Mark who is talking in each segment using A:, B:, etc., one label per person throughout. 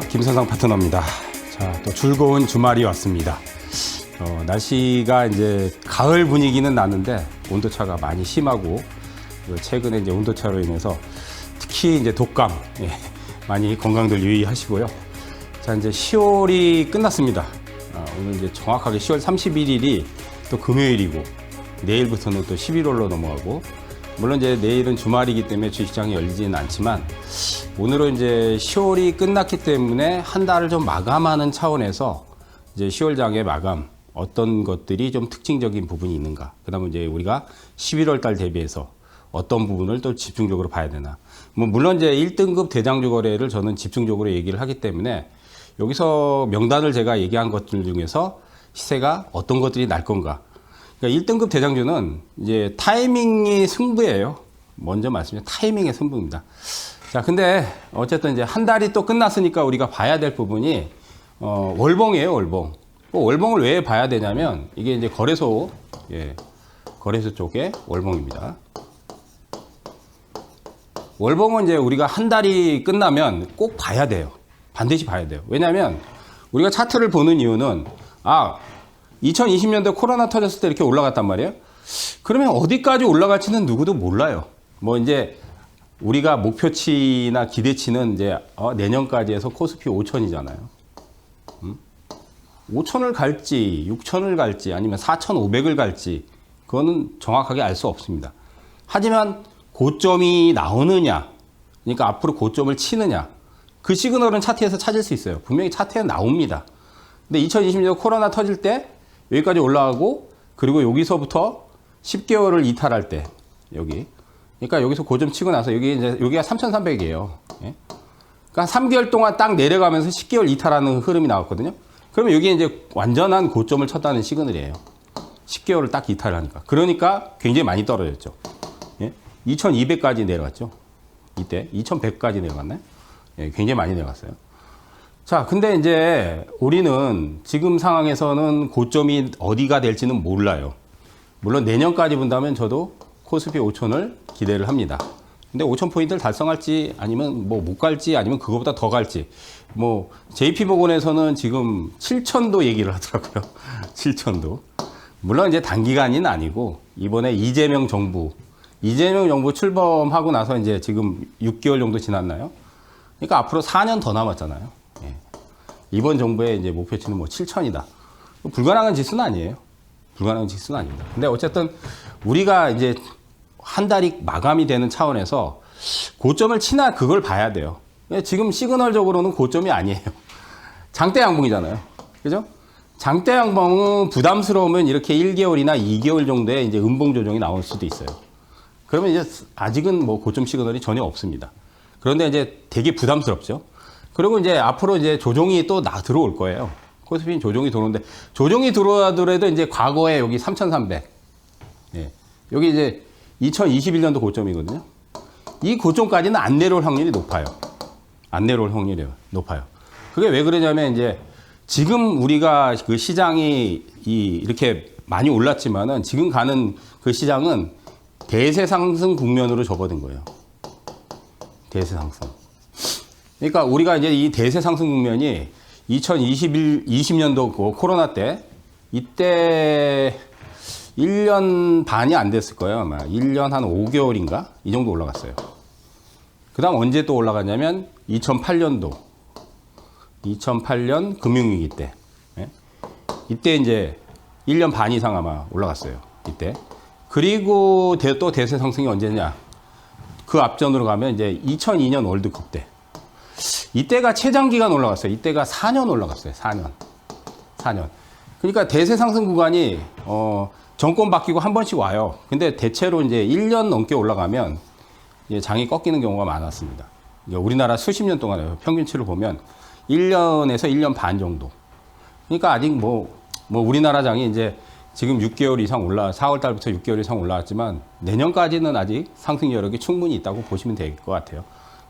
A: 김선상 파트너입니다. 자, 또 즐거운 주말이 왔습니다. 날씨가 이제 가을 분위기는 나는데 온도차가 많이 심하고 최근에 이제 온도차로 인해서 특히 이제 독감 많이 건강들 유의하시고요. 자, 이제 10월이 끝났습니다. 오늘 이제 정확하게 10월 31일이 또 금요일이고 내일부터는 또 11월로 넘어가고, 물론 이제 내일은 주말이기 때문에 주식시장이 열리지는 않지만 오늘은 이제 10월이 끝났기 때문에 한 달을 좀 마감하는 차원에서 이제 10월 장의 마감, 어떤 것들이 좀 특징적인 부분이 있는가, 그다음에 이제 우리가 11월 달 대비해서 어떤 부분을 또 집중적으로 봐야 되나. 물론 이제 1등급 대장주 거래를 저는 집중적으로 얘기를 하기 때문에 여기서 명단을 제가 얘기한 것들 중에서 시세가 어떤 것들이 날 건가. 그러니까 1등급 대장주는 이제 타이밍이 승부예요. 먼저 말씀드린 타이밍의 승부입니다. 자, 근데 어쨌든 이제 한 달이 또 끝났으니까 우리가 봐야 될 부분이 월봉이에요, 월봉. 월봉을 왜 봐야 되냐면 이게 이제 거래소, 거래소 쪽에 월봉입니다. 월봉은 이제 우리가 한 달이 끝나면 꼭 봐야 돼요. 반드시 봐야 돼요. 왜냐하면 우리가 차트를 보는 이유는 2020년대 코로나 터졌을 때 이렇게 올라갔단 말이에요. 그러면 어디까지 올라갈지는 누구도 몰라요. 뭐 이제 우리가 목표치나 기대치는 이제 내년까지 해서 코스피 5천이잖아요. 5천을 갈지 6천을 갈지 아니면 4,500을 갈지 그거는 정확하게 알 수 없습니다. 하지만 고점이 나오느냐, 그러니까 앞으로 고점을 치느냐, 그 시그널은 차트에서 찾을 수 있어요. 분명히 차트에 나옵니다. 근데 2020년 코로나 터질 때 여기까지 올라가고, 그리고 여기서부터 10개월을 이탈할 때 여기, 그러니까 여기서 고점 치고 나서 여기가 3,300이에요. 그러니까 3개월 동안 딱 내려가면서 10개월 이탈하는 흐름이 나왔거든요. 그러면 여기 이제 완전한 고점을 쳤다는 시그널이에요. 10개월을 딱 이탈하니까. 그러니까 굉장히 많이 떨어졌죠. 2,200까지 내려갔죠. 이때 2,100까지 내려갔나요? 굉장히 많이 내려갔어요. 자, 근데 이제 우리는 지금 상황에서는 고점이 어디가 될지는 몰라요. 물론 내년까지 본다면 저도 코스피 5천을 기대를 합니다. 근데 5,000포인트를 달성할지 아니면 뭐 못 갈지 아니면 그거보다 더 갈지, 뭐 JP모건에서는 지금 7천도 얘기를 하더라고요. 7천도. 물론 이제 단기간은 아니고 이번에 이재명 정부 출범하고 나서 이제 지금 6개월 정도 지났나요? 그러니까 앞으로 4년 더 남았잖아요. 이번 정부의 이제 목표치는 뭐 7천이다. 불가능한 지수는 아니에요. 불가능한 지수는 아닙니다. 근데 어쨌든 우리가 이제 한 달이 마감이 되는 차원에서 고점을 치나 그걸 봐야 돼요. 지금 시그널적으로는 고점이 아니에요. 장대 양봉이잖아요. 그죠? 장대 양봉은 부담스러우면 이렇게 1개월이나 2개월 정도의 이제 음봉 조정이 나올 수도 있어요. 그러면 이제 아직은 뭐 고점 시그널이 전혀 없습니다. 그런데 이제 되게 부담스럽죠. 그리고 이제 앞으로 이제 조정이 또 들어올 거예요. 코스피 조정이 들어오는데, 조정이 들어오더라도 이제 과거에 여기 3,300. 여기 이제 2021년도 고점이거든요. 이 고점까지는 안 내려올 확률이 높아요. 안 내려올 확률이 높아요. 그게 왜 그러냐면 이제 지금 우리가 그 시장이 이렇게 많이 올랐지만은 지금 가는 그 시장은 대세 상승 국면으로 접어든 거예요. 대세 상승. 그러니까 우리가 이제 이 대세 상승 국면이 2020년도 코로나 때, 이때 1년 반이 안 됐을 거예요. 아마 1년 한 5개월인가? 이 정도 올라갔어요. 그 다음 언제 또 올라갔냐면 2008년도. 2008년 금융위기 때. 이때 이제 1년 반 이상 아마 올라갔어요. 이때. 그리고 또 대세 상승이 언제냐? 그 앞전으로 가면 이제 2002년 월드컵 때. 이때가 최장기간 올라갔어요. 이때가 4년 올라갔어요. 4년. 그러니까 대세 상승 구간이 정권 바뀌고 한 번씩 와요. 근데 대체로 이제 1년 넘게 올라가면 이제 장이 꺾이는 경우가 많았습니다. 우리나라 수십 년 동안에 평균치를 보면 1년에서 1년 반 정도. 그러니까 아직 뭐 우리나라 장이 이제 지금 6개월 이상 4월 달부터 6개월 이상 올라왔지만 내년까지는 아직 상승 여력이 충분히 있다고 보시면 될 것 같아요.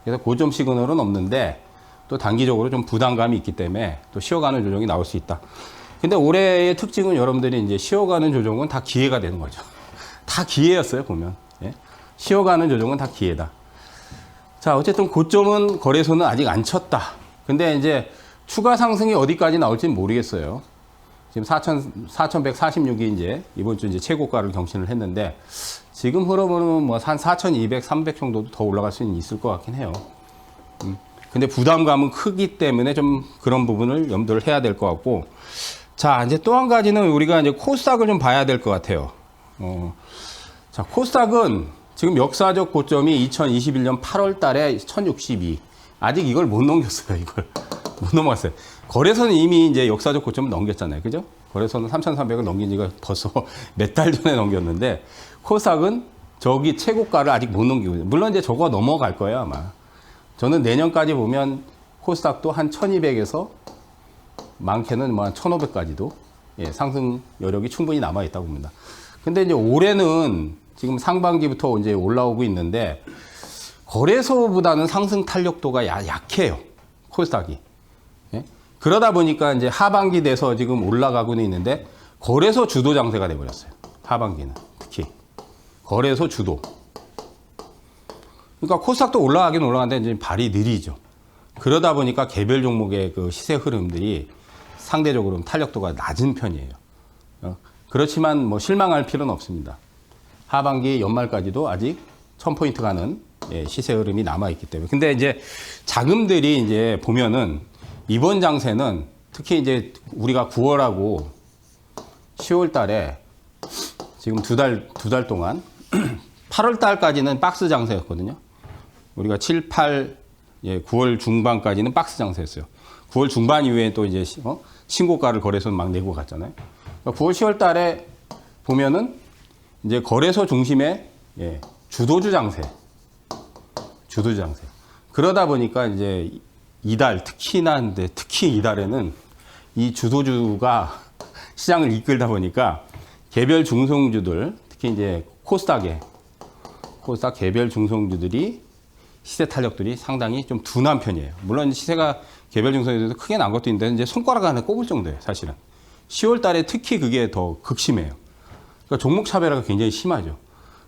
A: 그래서 고점 시그널은 없는데 또 단기적으로 좀 부담감이 있기 때문에 또 쉬어가는 조정이 나올 수 있다. 근데 올해의 특징은 여러분들이 이제 쉬어가는 조정은 다 기회가 되는 거죠. 다 기회였어요, 보면. 쉬어가는 조정은 다 기회다. 자, 어쨌든 고점은 거래소는 아직 안 쳤다. 근데 이제 추가 상승이 어디까지 나올지는 모르겠어요. 지금 4,146이 이제 이번 주 이제 최고가를 경신을 했는데 지금 흐름으로는 뭐 한 4,200, 300 정도도 더 올라갈 수는 있을 것 같긴 해요. 근데 부담감은 크기 때문에 좀 그런 부분을 염두를 해야 될 것 같고, 자, 이제 또 한 가지는 우리가 이제 코스닥을 좀 봐야 될 것 같아요. 자, 코스닥은 지금 역사적 고점이 2021년 8월 달에 1062. 아직 이걸 못 넘겼어요, 이걸. 못 넘어갔어요. 거래소는 이미 이제 역사적 고점을 넘겼잖아요. 그죠? 거래소는 3,300을 넘긴 지가 벌써 몇 달 전에 넘겼는데, 코스닥은 저기 최고가를 아직 못 넘기고 있어요. 물론 이제 저거 넘어갈 거예요, 아마. 저는 내년까지 보면 코스닥도 한 1200에서 많게는 뭐 한 1500까지도 예, 상승 여력이 충분히 남아있다고 봅니다. 근데 이제 올해는 지금 상반기부터 이제 올라오고 있는데 거래소보다는 상승 탄력도가 약해요. 코스닥이. 예? 그러다 보니까 이제 하반기 돼서 지금 올라가고는 있는데 거래소 주도 장세가 돼버렸어요. 하반기는 특히. 거래소 주도. 그러니까 코스닥도 올라가긴 올라가는데 이제 발이 느리죠. 그러다 보니까 개별 종목의 그 시세 흐름들이 상대적으로 탄력도가 낮은 편이에요. 그렇지만 뭐 실망할 필요는 없습니다. 하반기 연말까지도 아직 1000포인트 가는 시세 흐름이 남아있기 때문에. 근데 이제 자금들이 이제 보면은 이번 장세는 특히 이제 우리가 9월하고 10월 달에 지금 두 달 동안 8월 달까지는 박스 장세였거든요. 우리가 7, 8, 9월 중반까지는 박스 장세였어요. 9월 중반 이후에 또 이제 신고가를 거래소는 막 내고 갔잖아요. 그러니까 9월, 10월 달에 보면은 이제 거래소 중심의 주도주 장세. 주도주 장세. 그러다 보니까 이제 이달, 특히 이달에는 이 주도주가 시장을 이끌다 보니까 개별 중성주들, 특히 이제 코스닥 개별 중성주들이 시세 탄력들이 상당히 좀 둔한 편이에요. 물론 시세가 개별 중성주들도 크게 난 것도 있는데 이제 손가락 안에 꼽을 정도예요, 사실은. 10월 달에 특히 그게 더 극심해요. 그러니까 종목 차별화가 굉장히 심하죠.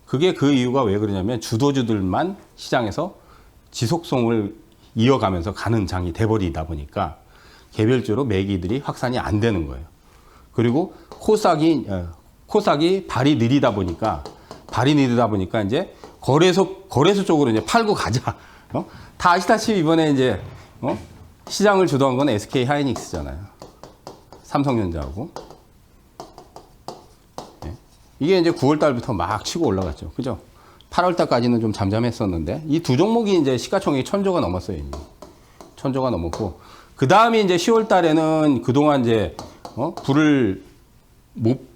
A: 그게 그 이유가 왜 그러냐면 주도주들만 시장에서 지속성을 이어가면서 가는 장이 돼버리다 보니까 개별주로 매기들이 확산이 안 되는 거예요. 그리고 코스닥이 발이 느리다 보니까 이제 거래소 쪽으로 이제 팔고 가자. 다 아시다시피 이번에 이제 시장을 주도한 건 SK 하이닉스잖아요. 삼성전자하고. 이게 이제 9월 달부터 막 치고 올라갔죠. 그죠? 8월 달까지는 좀 잠잠했었는데 이 두 종목이 이제 시가총액이 1000조가 넘었어요. 이미. 1000조가 넘었고 그 다음에 이제 10월 달에는 그동안 이제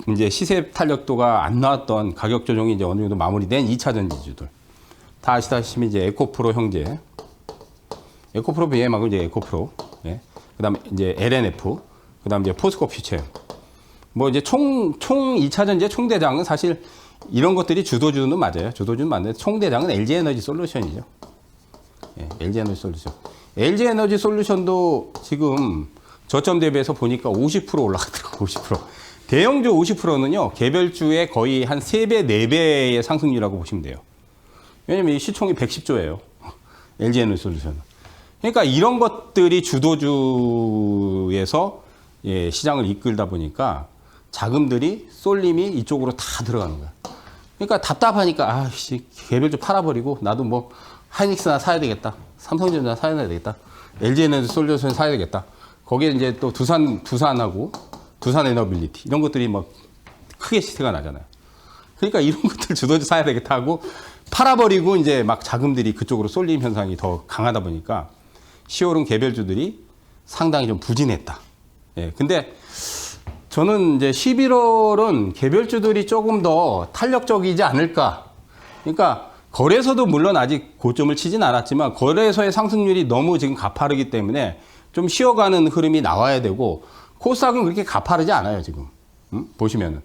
A: 이제 시세 탄력도가 안 나왔던 가격 조정이 이제 어느 정도 마무리된 2차 전지주들. 다 아시다시피 이제 에코프로 형제. 에코프로 BM하고 이제 에코프로. 예. 그 다음에 이제 LNF. 그 다음에 이제 포스코 퓨처. 뭐 이제 총 2차 전지의 총대장은 사실 이런 것들이 주도주는 맞아요. 주도주는 맞는데 총대장은 LG에너지 솔루션이죠. 예. LG에너지 솔루션. LG에너지 솔루션도 지금 저점 대비해서 보니까 50% 올라가더라고요. 50%. 대형주 50%는요, 개별주의 거의 한 3배, 4배의 상승률이라고 보시면 돼요. 왜냐면 이 시총이 110조예요. LG에너지 솔루션은. 그러니까 이런 것들이 주도주에서 시장을 이끌다 보니까 자금들이 쏠림이 이쪽으로 다 들어가는 거야. 그러니까 답답하니까, 개별주 팔아버리고 나도 뭐 하이닉스나 사야 되겠다. 삼성전자 사야 되겠다. LG에너지 솔루션 사야 되겠다. 거기에 이제 또 두산하고 두산 에너빌리티 이런 것들이 막 크게 시세가 나잖아요. 그러니까 이런 것들 주도주 사야 되겠다 하고 팔아버리고 이제 막 자금들이 그쪽으로 쏠림 현상이 더 강하다 보니까 10월은 개별주들이 상당히 좀 부진했다. 예. 근데 저는 이제 11월은 개별주들이 조금 더 탄력적이지 않을까. 그러니까 거래소도 물론 아직 고점을 치진 않았지만 거래소의 상승률이 너무 지금 가파르기 때문에 좀 쉬어가는 흐름이 나와야 되고 코스닥은 그렇게 가파르지 않아요, 지금. 보시면은.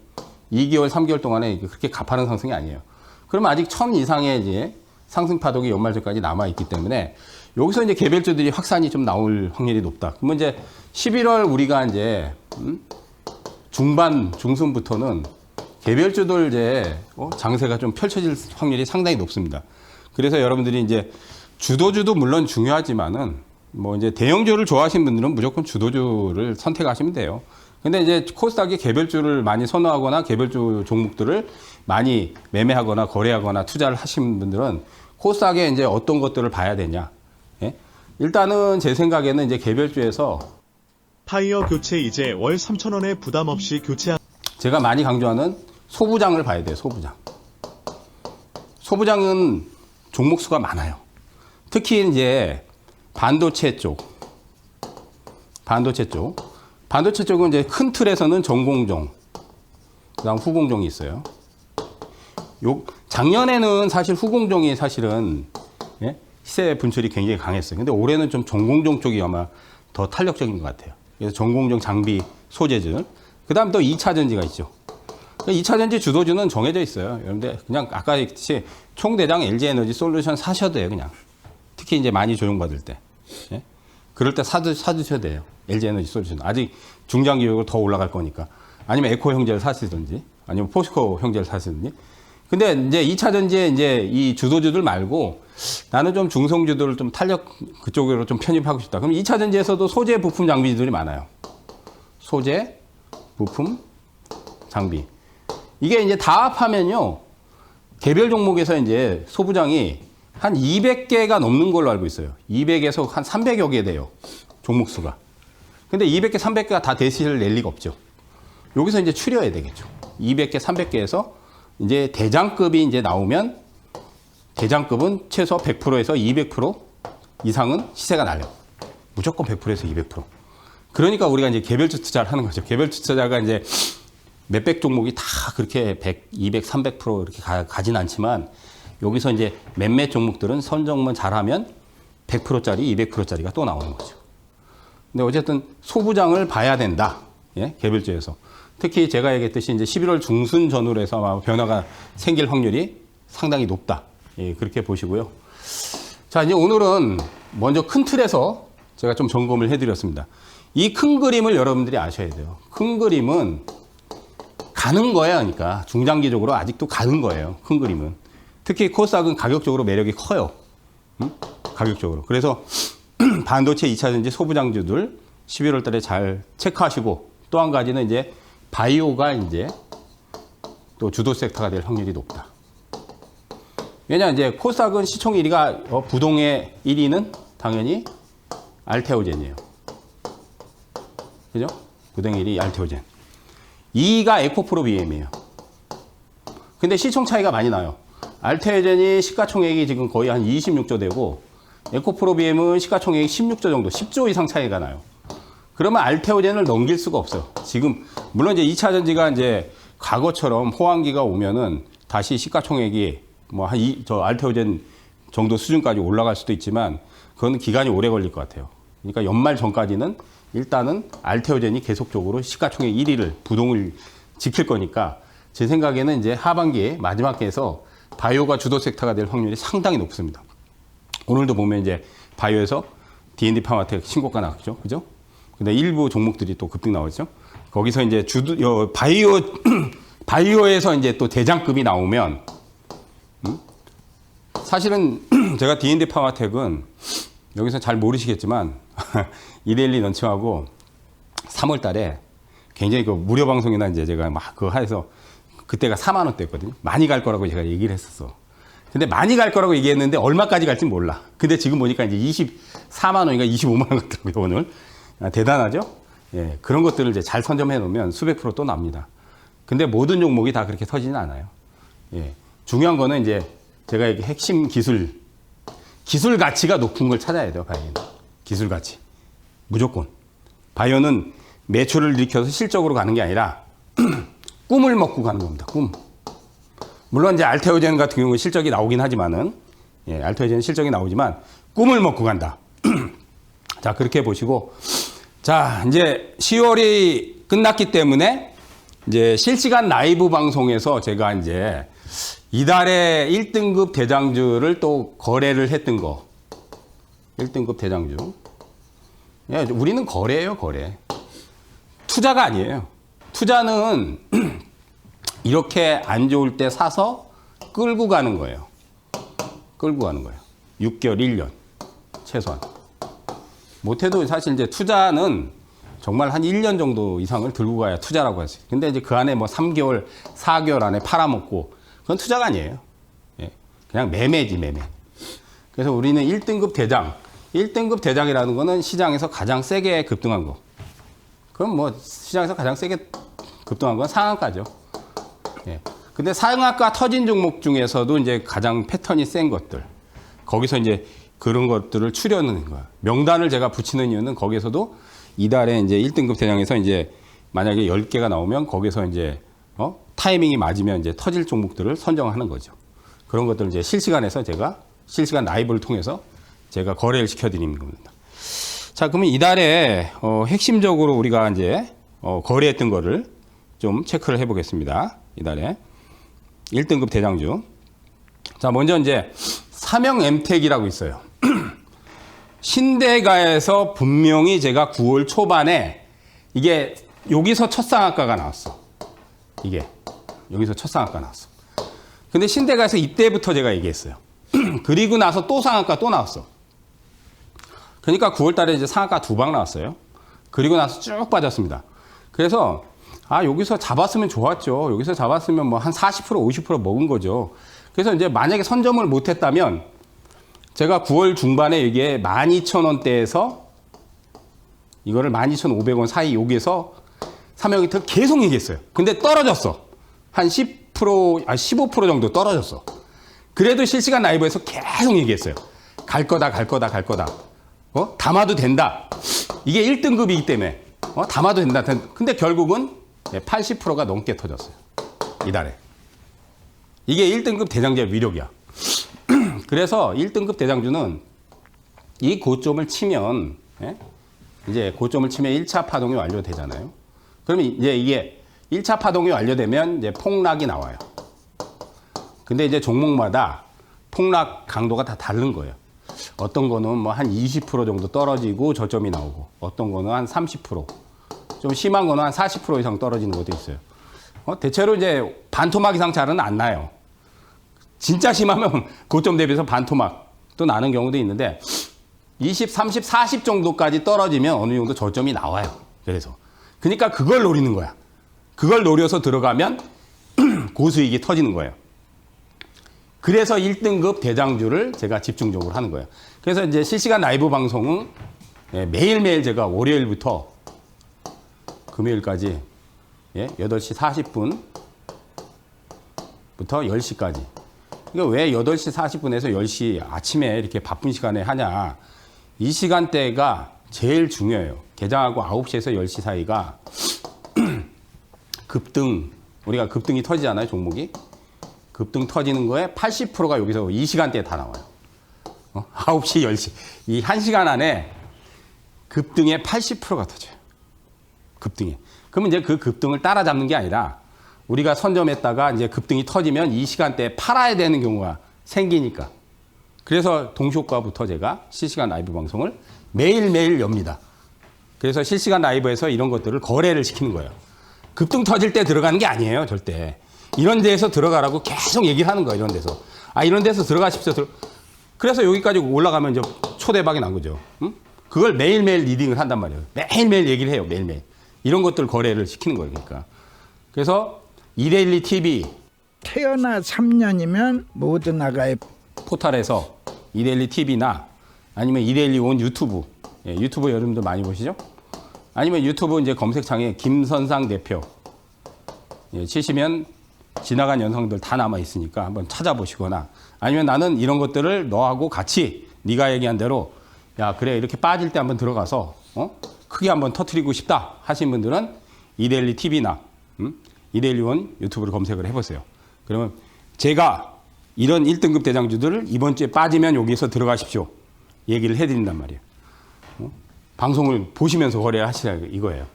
A: 2개월, 3개월 동안에 그렇게 가파른 상승이 아니에요. 그러면 아직 1000 이상의 이제 상승 파동이 연말전까지 남아있기 때문에 여기서 이제 개별주들이 확산이 좀 나올 확률이 높다. 그러면 이제 11월 우리가 이제, 중순부터는 개별주들 이제, 장세가 좀 펼쳐질 확률이 상당히 높습니다. 그래서 여러분들이 이제 주도주도 물론 중요하지만은 뭐 이제 대형주를 좋아하시는 분들은 무조건 주도주를 선택하시면 돼요. 근데 이제 코스닥이 개별주를 많이 선호하거나 개별주 종목들을 많이 매매하거나 거래하거나 투자를 하시는 분들은 코스닥에 이제 어떤 것들을 봐야 되냐. 예? 일단은 제 생각에는 이제 개별주에서
B: 타이어 교체 이제 월 3,000원에 부담 없이 교체한
A: 제가 많이 강조하는 소부장을 봐야 돼요. 소부장. 소부장은 종목 수가 많아요. 특히 이제 반도체 쪽. 반도체 쪽은 이제 큰 틀에서는 전공종, 그다음 후공종이 있어요. 작년에는 사실 후공종이 사실은 예? 시세 분출이 굉장히 강했어요. 근데 올해는 좀 전공종 쪽이 아마 더 탄력적인 것 같아요. 그래서 전공종 장비 소재들. 그다음 또 2차 전지가 있죠. 2차 전지 주도주는 정해져 있어요. 여러분들 그냥 아까 얘기했듯이 총대장 LG에너지 솔루션 사셔도 돼요, 그냥. 특히 이제 많이 조정받을 때. 예? 그럴 때 사두셔도 돼요. LG에너지 솔루션. 아직 중장기적으로 더 올라갈 거니까. 아니면 에코 형제를 사시든지, 아니면 포스코 형제를 사시든지. 근데 이제 2차 전지에 이제 이 주도주들 말고 나는 좀 중성주들을 좀 탄력 그쪽으로 좀 편입하고 싶다. 그럼 2차 전지에서도 소재, 부품, 장비들이 많아요. 소재, 부품, 장비. 이게 이제 다 합하면요. 개별 종목에서 이제 소부장이 한 200개가 넘는 걸로 알고 있어요. 200에서 한 300여 개 돼요. 종목 수가. 근데 200개, 300개가 다 대시를 낼 리가 없죠. 여기서 이제 추려야 되겠죠. 200개, 300개에서 이제 대장급이 이제 나오면 대장급은 최소 100%에서 200% 이상은 시세가 날려. 무조건 100%에서 200%. 그러니까 우리가 이제 개별주 투자를 하는 거죠. 개별주 투자가 이제 몇백 종목이 다 그렇게 100, 200, 300% 이렇게 가진 않지만 여기서 이제 몇몇 종목들은 선정만 잘하면 100%짜리, 200%짜리가 또 나오는 거죠. 근데 어쨌든 소부장을 봐야 된다. 예? 개별주에서. 특히 제가 얘기했듯이 이제 11월 중순 전후로 해서 아마 변화가 생길 확률이 상당히 높다. 예, 그렇게 보시고요. 자, 이제 오늘은 먼저 큰 틀에서 제가 좀 점검을 해드렸습니다. 이 큰 그림을 여러분들이 아셔야 돼요. 큰 그림은 가는 거예요. 그러니까 중장기적으로 아직도 가는 거예요. 큰 그림은. 특히 코스닥은 가격적으로 매력이 커요. 응? 가격적으로. 그래서 반도체 2차 전지 소부장주들 11월 달에 잘 체크하시고 또 한 가지는 이제 바이오가 이제 또 주도 섹터가 될 확률이 높다. 왜냐 이제 코스닥은 시총 1위가 부동의 1위는 당연히 알테오젠이에요. 그죠? 부동의 1위 알테오젠. 2위가 에코프로 BM이에요. 근데 시총 차이가 많이 나요. 알테오젠이 시가총액이 지금 거의 한 26조 되고 에코프로 BM은 시가총액이 16조 정도, 10조 이상 차이가 나요. 그러면 알테오젠을 넘길 수가 없어요. 지금 물론 이제 2차 전지가 이제 과거처럼 호황기가 오면은 다시 시가총액이 뭐 한 저 알테오젠 정도 수준까지 올라갈 수도 있지만 그건 기간이 오래 걸릴 것 같아요. 그러니까 연말 전까지는 일단은 알테오젠이 계속적으로 시가총액 1위를 부동을 지킬 거니까 제 생각에는 이제 하반기에 마지막 해에서 바이오가 주도 섹터가 될 확률이 상당히 높습니다. 오늘도 보면 이제 바이오에서 D&D 파마텍 신고가 나왔죠. 그죠? 근데 일부 종목들이 또 급등 나왔죠. 거기서 이제 바이오에서 이제 또 대장급이 나오면, 사실은 제가 D&D 파마텍은 여기서 잘 모르시겠지만, 이데일리 런칭하고 3월 달에 굉장히 그 무료 방송이나 이제 제가 막 그거 해서 그때가 4만 원대였거든요. 많이 갈 거라고 제가 얘기를 했었어. 근데 많이 갈 거라고 얘기했는데 얼마까지 갈지 몰라. 근데 지금 보니까 이제 24만 원인가 25만 원 같더라고요, 오늘. 대단하죠? 예, 그런 것들을 이제 잘 선점해 놓으면 수백 프로 또 납니다. 근데 모든 종목이 다 그렇게 터지는 않아요. 예, 중요한 거는 이제 제가 핵심 기술 가치가 높은 걸 찾아야 돼요, 바이오는. 기술 가치. 무조건. 바이오는 매출을 일으켜서 실적으로 가는 게 아니라 꿈을 먹고 가는 겁니다, 꿈. 물론 이제 알테오젠 같은 경우는 실적이 나오긴 하지만은, 예, 알테오젠 실적이 나오지만 꿈을 먹고 간다. 자, 그렇게 보시고, 자, 이제 10월이 끝났기 때문에 이제 실시간 라이브 방송에서 제가 이제 이달에 1등급 대장주를 또 거래를 했던 거. 1등급 대장주. 예, 우리는 거래예요, 거래. 투자가 아니에요. 투자는 이렇게 안 좋을 때 사서 끌고 가는 거예요. 끌고 가는 거예요. 6개월, 1년. 최소한. 못해도 사실 이제 투자는 정말 한 1년 정도 이상을 들고 가야 투자라고 할 수 있어요. 근데 이제 그 안에 뭐 3개월, 4개월 안에 팔아먹고 그건 투자가 아니에요. 예. 그냥 매매지, 매매. 그래서 우리는 1등급 대장, 1등급 대장이라는 거는 시장에서 가장 세게 급등한 거. 그럼 뭐 시장에서 가장 세게 급등한 건 상한가죠. 예. 근데 상한가 터진 종목 중에서도 이제 가장 패턴이 센 것들. 거기서 이제 그런 것들을 추려는 거야. 명단을 제가 붙이는 이유는 거기서도 이달에 이제 1등급 대장에서 이제 만약에 10개가 나오면 거기서 이제 타이밍이 맞으면 이제 터질 종목들을 선정하는 거죠. 그런 것들을 이제 실시간에서 제가 실시간 라이브를 통해서 제가 거래를 시켜드리는 겁니다. 자, 그러면 이달에 핵심적으로 우리가 이제 거래했던 거를 좀 체크를 해보겠습니다. 이달에 1등급 대장주. 자, 먼저 이제 삼형 엠텍이라고 있어요. 신대가에서 분명히 제가 9월 초반에 이게 여기서 첫 상한가가 나왔어. 이게 여기서 첫 상한가 나왔어. 근데 신대가에서 이때부터 제가 얘기했어요. 그리고 나서 또 상한가 또 나왔어. 그러니까 9월 달에 이제 상한가 2방 나왔어요. 그리고 나서 쭉 빠졌습니다. 그래서 여기서 잡았으면 좋았죠. 여기서 잡았으면 뭐 한 40%, 50% 먹은 거죠. 그래서 이제 만약에 선점을 못 했다면 제가 9월 중반에 이게 12,000원대에서 이거를 12,500원 사이 여기에서 삼형이트 계속 얘기했어요. 근데 떨어졌어. 한 10%, 15% 정도 떨어졌어. 그래도 실시간 라이브에서 계속 얘기했어요. 갈 거다, 갈 거다, 갈 거다. 담아도 된다. 이게 1등급이기 때문에 담아도 된다. 근데 결국은 80%가 넘게 터졌어요. 이달에. 이게 1등급 대장주의 위력이야. 그래서 1등급 대장주는 이 고점을 치면, 이제 고점을 치면 1차 파동이 완료되잖아요. 그러면 이제 이게 1차 파동이 완료되면 이제 폭락이 나와요. 근데 이제 종목마다 폭락 강도가 다 다른 거예요. 어떤 거는 뭐 한 20% 정도 떨어지고 저점이 나오고, 어떤 거는 한 30%, 좀 심한 거는 한 40% 이상 떨어지는 것도 있어요. 대체로 이제 반토막 이상 잘은 안 나요. 진짜 심하면 고점 대비해서 반토막도 나는 경우도 있는데 20, 30, 40 정도까지 떨어지면 어느 정도 저점이 나와요. 그래서 그러니까 그걸 노리는 거야. 그걸 노려서 들어가면 고수익이 터지는 거예요. 그래서 1등급 대장주를 제가 집중적으로 하는 거예요. 그래서 이제 실시간 라이브 방송은 매일매일 제가 월요일부터 금요일까지 8시 40분부터 10시까지. 그러니까 왜 8시 40분에서 10시 아침에 이렇게 바쁜 시간에 하냐. 이 시간대가 제일 중요해요. 개장하고 9시에서 10시 사이가 급등, 우리가 급등이 터지잖아요, 종목이. 급등 터지는 거에 80%가 여기서 이 시간대에 다 나와요. 9시, 10시. 이 1시간 안에 급등의 80%가 터져요. 급등이. 그러면 이제 그 급등을 따라잡는 게 아니라 우리가 선점했다가 이제 급등이 터지면 이 시간대에 팔아야 되는 경우가 생기니까. 그래서 동시효과부터 제가 실시간 라이브 방송을 매일매일 엽니다. 그래서 실시간 라이브에서 이런 것들을 거래를 시키는 거예요. 급등 터질 때 들어가는 게 아니에요, 절대. 이런 데에서 들어가라고 계속 얘기를 하는 거예요, 이런 데서. 이런 데서 들어가십시오. 그래서 여기까지 올라가면 이제 초대박이 난 거죠. 응? 그걸 매일매일 리딩을 한단 말이에요. 매일매일 얘기를 해요, 매일매일. 이런 것들 거래를 시키는 거예요, 그러니까. 그래서 이데일리 TV
C: 태어나 3년이면 모두 나가요.
A: 포털에서 이데일리 TV나 아니면 이데일리 온 유튜브, 유튜브 여러분들 많이 보시죠? 아니면 유튜브 이제 검색창에 김선상 대표 치시면 지나간 영상들 다 남아 있으니까 한번 찾아보시거나, 아니면 나는 이런 것들을 너하고 같이 네가 얘기한 대로 야 그래 이렇게 빠질 때 한번 들어가서 크게 한번 터트리고 싶다 하신 분들은 이데일리 TV나 이데일리 원 유튜브를 검색을 해보세요. 그러면 제가 이런 1등급 대장주들을 이번 주에 빠지면 여기서 들어가십시오 얘기를 해드린단 말이에요. 방송을 보시면서 거래를 하시라 이거예요.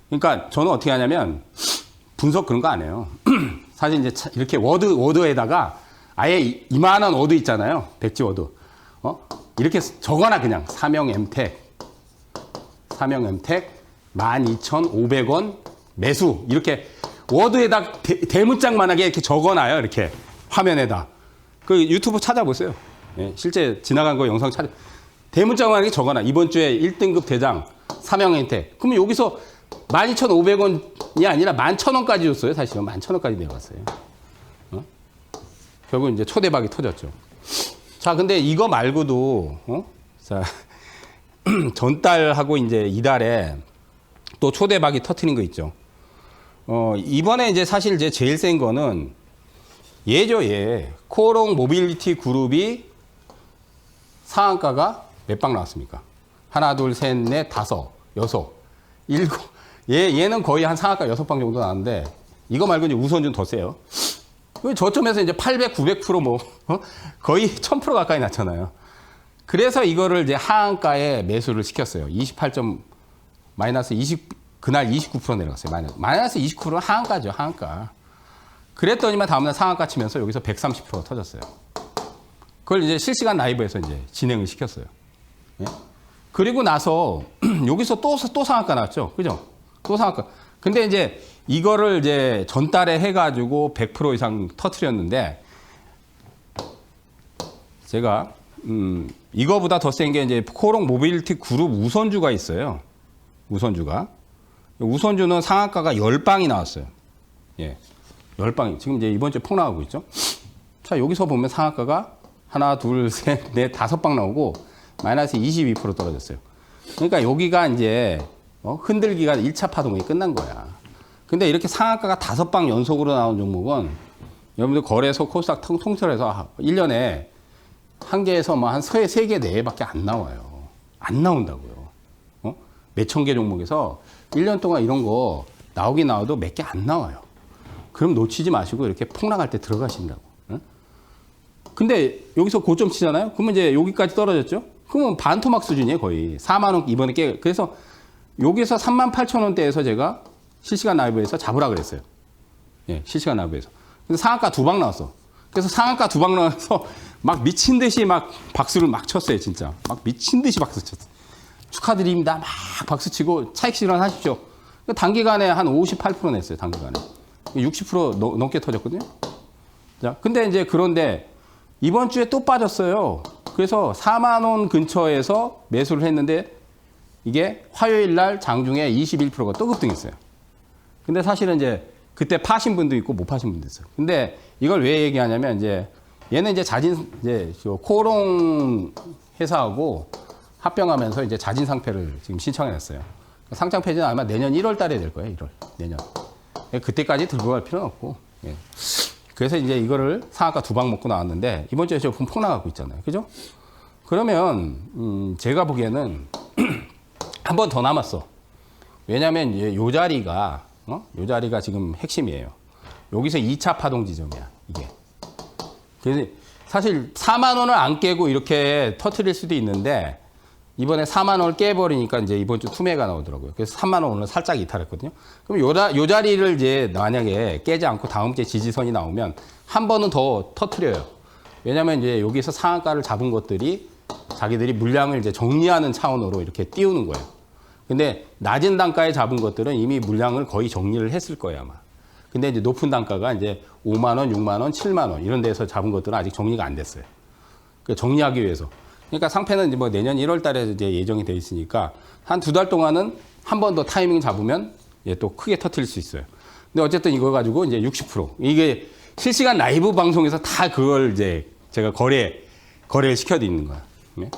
A: 그러니까 저는 어떻게 하냐면 분석 그런 거 안 해요. 사실 이제 이렇게 워드에다가 아예 이만한 워드 있잖아요. 백지 워드. 이렇게 적어놔 그냥. 삼형 엠텍 12,500원 매수. 이렇게 워드에다 대문짝만하게 이렇게 적어놔요. 이렇게 화면에다. 그 유튜브 찾아보세요. 실제 지나간 거 영상 대문짝만하게 적어놔. 이번 주에 1등급 대장 삼양한테. 그러면 여기서 12,500원이 아니라 11,000원까지 줬어요. 사실은 11,000원까지 내려갔어요. 어? 결국 이제 초대박이 터졌죠. 자, 근데 이거 말고도 자 전달하고 이제 이달에 또 초대박이 터트린 거 있죠. 이번에 이제 사실 이제 제일 센 거는 얘죠, 얘. 코오롱 모빌리티 그룹이 상한가가 몇 방 나왔습니까? 하나, 둘, 셋, 넷, 다섯, 여섯, 일곱. 얘는 거의 한 상한가 6방 정도 나왔는데, 이거 말고 이제 우선주는 더 세요. 저점에서 이제 800, 900% 뭐, 거의 1000% 가까이 났잖아요. 그래서 이거를 이제 하한가에 매수를 시켰어요. 28점, 마이너스 20, 그날 29% 내려갔어요. 마이너스 29%는 하한가죠, 하한가. 그랬더니만 다음날 상한가 치면서 여기서 130% 터졌어요. 그걸 이제 실시간 라이브에서 이제 진행을 시켰어요. 예? 그리고 나서 여기서 또 상한가 나왔죠. 그죠? 또 상한가. 근데 이제 이거를 이제 전달에 해가지고 100% 이상 터트렸는데 제가 이거보다 더 센 게 이제 코오롱 모빌리티 그룹 우선주가 있어요. 우선주는 상한가가 10방이 나왔어요. 예. 10방이. 지금 이제 이번 주에 폭락하고 있죠. 자, 여기서 보면 상한가가 하나, 둘, 셋, 넷, 5방 나오고 마이너스 22% 떨어졌어요. 그러니까 여기가 이제 흔들기가 1차 파동이 끝난 거야. 근데 이렇게 상한가가 5방 연속으로 나온 종목은 여러분들 거래소 코스닥 통틀어서 1년에 한 개에서 뭐 한 3개, 4개밖에 안 나와요. 안 나온다고요. 몇천 개 종목에서 1년 동안 이런 거 나오긴 나와도 몇 개 안 나와요. 그럼 놓치지 마시고 이렇게 폭락할 때 들어가신다고. 근데 여기서 고점 치잖아요? 그러면 이제 여기까지 떨어졌죠? 그러면 반토막 수준이에요, 거의. 4만원 이번에 그래서 여기서 38,000원대에서 제가 실시간 라이브에서 잡으라 그랬어요. 예, 실시간 라이브에서. 근데 상한가 2방 나왔어. 그래서 상한가 2방 나와서 막 미친 듯이 막 박수를 막 쳤어요, 진짜. 막 미친 듯이 박수 쳤어요. 축하드립니다. 막 박수 치고 차익 실현하십시오. 단기간에 한 58% 냈어요, 단기간에. 60% 넘게 터졌거든요. 자, 근데 이제 그런데 이번 주에 또 빠졌어요. 그래서 4만 원 근처에서 매수를 했는데 이게 화요일 날 장중에 21%가 또 급등했어요. 근데 사실은 이제 그때 파신 분도 있고 못 파신 분도 있어요. 근데 이걸 왜 얘기하냐면 이제 얘는 이제 이제 코오롱 회사하고 합병하면서 이제 자진 상패를 지금 신청해냈어요. 상장 폐지는 아마 내년 1월 달에 될 거예요. 1월 내년. 그때까지 들고 갈 필요는 없고. 예. 그래서 이제 이거를 상한가 2방 먹고 나왔는데 이번 주에 지금 폭락하고 있잖아요. 그죠? 그러면 제가 보기에는 한 번 더 남았어. 왜냐하면 이제 요 자리가 지금 핵심이에요. 여기서 2차 파동 지점이야. 이게. 그래서 사실 4만 원을 안 깨고 이렇게 터트릴 수도 있는데 이번에 4만 원을 깨버리니까 이제 이번 주 투매가 나오더라고요. 그래서 3만 원 오늘 살짝 이탈했거든요. 그럼 요 자리를 이제 만약에 깨지 않고 다음 주에 지지선이 나오면 한 번은 더 터트려요. 왜냐면 이제 여기서 상한가를 잡은 것들이 자기들이 물량을 이제 정리하는 차원으로 이렇게 띄우는 거예요. 근데 낮은 단가에 잡은 것들은 이미 물량을 거의 정리를 했을 거예요, 아마. 근데 이제 높은 단가가 이제 5만 원, 6만 원, 7만 원 이런 데서 잡은 것들은 아직 정리가 안 됐어요. 정리하기 위해서. 그러니까 상패는 이제 뭐 내년 1월 달에 이제 예정이 돼 있으니까 한 2달 동안은 한 번 더 타이밍 잡으면 또 크게 터뜨릴 수 있어요. 근데 어쨌든 이거 가지고 이제 60% 이게 실시간 라이브 방송에서 다 그걸 이제 제가 거래를 시켜드리는 거야. 네?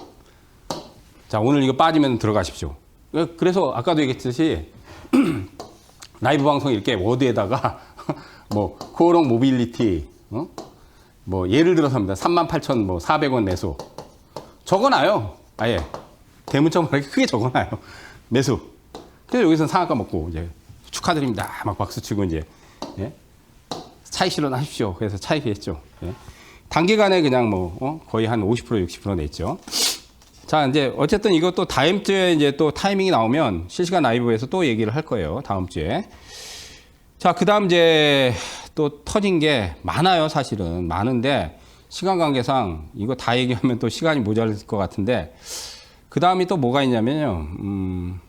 A: 자, 오늘 이거 빠지면 들어가십시오. 그래서 아까도 얘기했듯이 라이브 방송 이렇게 워드에다가 뭐 코오롱 모빌리티 뭐 예를 들어서입니다. 38,400원 매수. 적어놔요. 아예. 대문짝으로 이렇게 크게 적어놔요. 매수. 그래서 여기서 상한가 먹고, 이제, 축하드립니다. 막 박수치고, 이제, 예? 차익 실현하십시오. 그래서 차익이 했죠. 예? 단기간에 그냥 뭐, 거의 한 50%, 60% 냈죠. 자, 이제, 어쨌든 이것도 다음 주에 이제 또 타이밍이 나오면 실시간 라이브에서 또 얘기를 할 거예요. 다음 주에. 자, 그 다음 이제 또 터진 게 많아요. 사실은. 많은데, 시간 관계상 이거 다 얘기하면 또 시간이 모자랄 것 같은데 그 다음이 또 뭐가 있냐면요.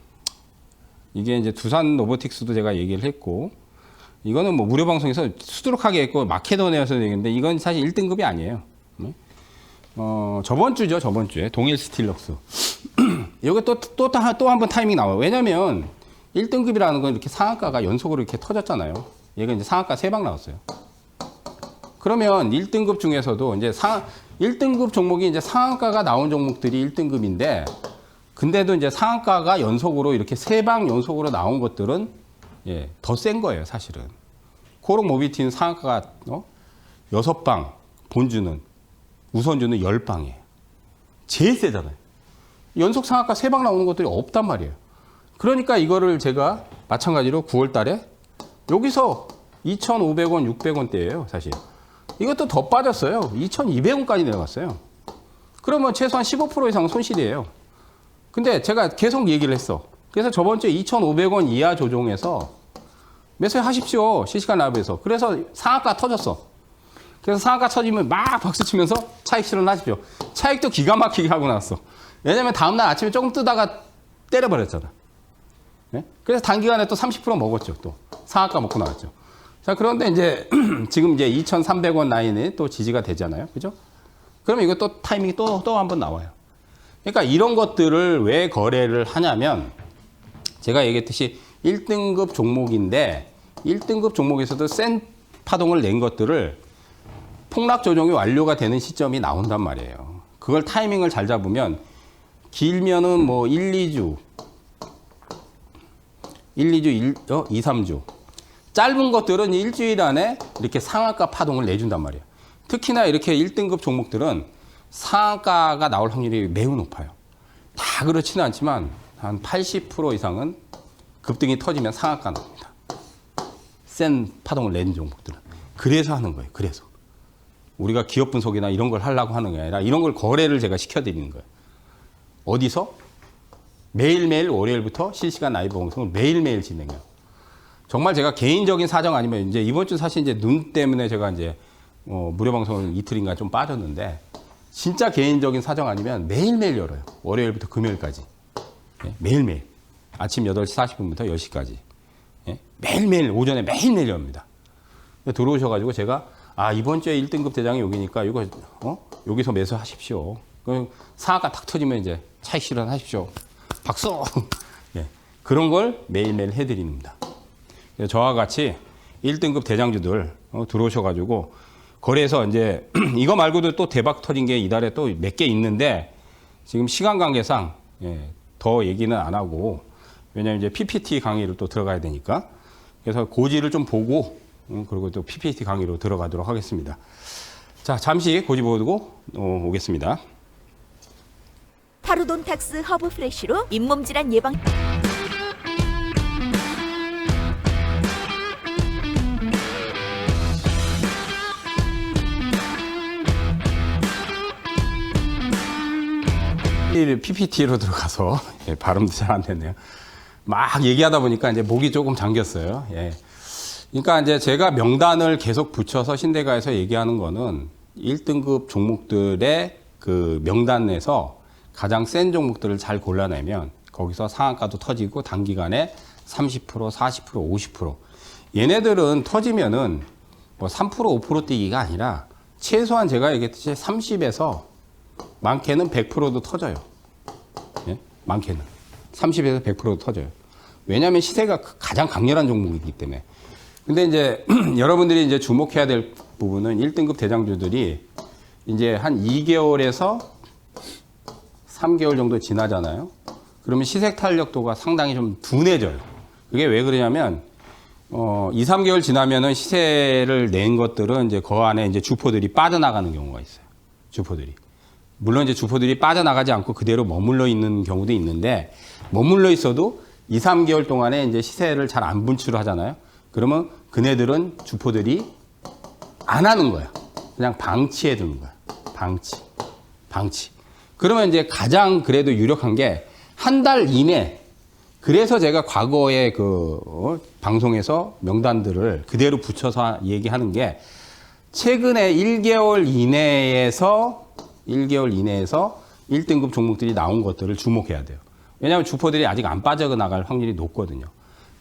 A: 이게 이제 두산 로보틱스도 제가 얘기를 했고 이거는 뭐 무료 방송에서 수두룩하게 했고 마케도네에서 얘기했는데 이건 사실 1등급이 아니에요. 저번 주죠, 저번 주에 동일 스틸럭스. 여기 또 한 번 타이밍 나와요. 왜냐면 1등급이라는 건 이렇게 상한가가 연속으로 이렇게 터졌잖아요. 얘가 이제 상한가 3방 나왔어요. 그러면 1등급 중에서도 이제 1등급 종목이 이제 상한가가 나온 종목들이 1등급인데, 근데도 이제 상한가가 연속으로 이렇게 3방 연속으로 나온 것들은 예, 더 센 거예요, 사실은. 코록 모비티는 상한가가 6방, 본주는, 우선주는 10방이에요. 제일 세잖아요. 연속 상한가 3방 나오는 것들이 없단 말이에요. 그러니까 이거를 제가 마찬가지로 9월 달에 여기서 2,500원, 600원대예요, 사실. 이것도 더 빠졌어요. 2,200원까지 내려갔어요. 그러면 최소한 15% 이상 손실이에요. 근데 제가 계속 얘기를 했어. 그래서 저번 주에 2,500원 이하 조종해서 매수하십시오. 실시간 라이브에서. 그래서 상한가 터졌어. 그래서 상한가 터지면 막 박수 치면서 차익 실현하십시오. 차익도 기가 막히게 하고 나왔어. 왜냐면 다음날 아침에 조금 뜨다가 때려버렸잖아. 네? 그래서 단기간에 또 30% 먹었죠. 또 상한가 먹고 나왔죠. 자, 그런데 이제 지금 이제 2,300원 라인에 또 지지가 되잖아요. 그죠? 그러면 이거 또 타이밍이 또 한 번 나와요. 그러니까 이런 것들을 왜 거래를 하냐면 제가 얘기했듯이 1등급 종목인데 1등급 종목에서도 센 파동을 낸 것들을 폭락 조정이 완료가 되는 시점이 나온단 말이에요. 그걸 타이밍을 잘 잡으면 길면은 뭐 2, 3주. 짧은 것들은 일주일 안에 이렇게 상한가 파동을 내준단 말이에요. 특히나 이렇게 1등급 종목들은 상한가가 나올 확률이 매우 높아요. 다 그렇지는 않지만 한 80% 이상은 급등이 터지면 상한가 나옵니다. 센 파동을 내는 종목들은. 그래서 하는 거예요. 그래서. 우리가 기업 분석이나 이런 걸 하려고 하는 게 아니라 이런 걸 거래를 제가 시켜드리는 거예요. 어디서? 매일매일 월요일부터 실시간 라이브 방송을 매일매일 진행해요. 정말 제가 개인적인 사정 아니면 이제 이번 주 사실 이제 눈 때문에 제가 이제 무료 방송을 이틀인가 좀 빠졌는데 진짜 개인적인 사정 아니면 매일매일 열어요. 월요일부터 금요일까지. 예? 매일매일. 아침 8시 40분부터 10시까지. 예? 매일매일 오전에 매일매일 엽니다. 들어오셔가지고 제가 이번 주에 1등급 대장이 여기니까 이거 여기서 매수하십시오. 그럼 상한가 탁 터지면 이제 차익 실현하십시오. 박수. 예. 그런 걸 매일매일 해드립니다. 저와 같이 1등급 대장주들 들어오셔가지고 거래해서 이제 이거 말고도 또 대박 터진 게 이달에 또 몇 개 있는데 지금 시간 관계상 더 얘기는 안 하고 왜냐면 이제 PPT 강의를 또 들어가야 되니까 그래서 고지를 좀 보고 그리고 또 PPT 강의로 들어가도록 하겠습니다. 자, 잠시 고지 보고 오겠습니다.
D: 파루돈탁스 허브 프레쉬로 잇몸 질환 예방.
A: PPT로 들어가서 발음도 잘 안 됐네요. 막 얘기하다 보니까 이제 목이 조금 잠겼어요. 예. 그러니까 이제 제가 명단을 계속 붙여서 신대가에서 얘기하는 거는 1등급 종목들의 그 명단에서 가장 센 종목들을 잘 골라내면 거기서 상한가도 터지고 단기간에 30%, 40%, 50%. 얘네들은 터지면은 뭐 3%, 5% 뛰기가 아니라 최소한 제가 얘기했듯이 30에서 많게는 100%도 터져요. 예? 많게는. 30에서 100%도 터져요. 왜냐하면 시세가 가장 강렬한 종목이기 때문에. 근데 이제 여러분들이 이제 주목해야 될 부분은 1등급 대장주들이 이제 한 2개월에서 3개월 정도 지나잖아요. 그러면 시세 탄력도가 상당히 좀 둔해져요. 그게 왜 그러냐면 2, 3개월 지나면은 시세를 낸 것들은 이제 그 안에 이제 주포들이 빠져나가는 경우가 있어요. 주포들이. 물론 이제 주포들이 빠져나가지 않고 그대로 머물러 있는 경우도 있는데 머물러 있어도 2, 3개월 동안에 이제 시세를 잘 안 분출하잖아요. 그러면 그네들은 주포들이 안 하는 거야. 그냥 방치해 두는 거야. 방치. 그러면 이제 가장 그래도 유력한 게 한 달 이내. 그래서 제가 과거에 방송에서 명단들을 그대로 붙여서 얘기하는 게 최근에 1개월 이내에서 1등급 종목들이 나온 것들을 주목해야 돼요. 왜냐하면 주포들이 아직 안 빠져나갈 확률이 높거든요.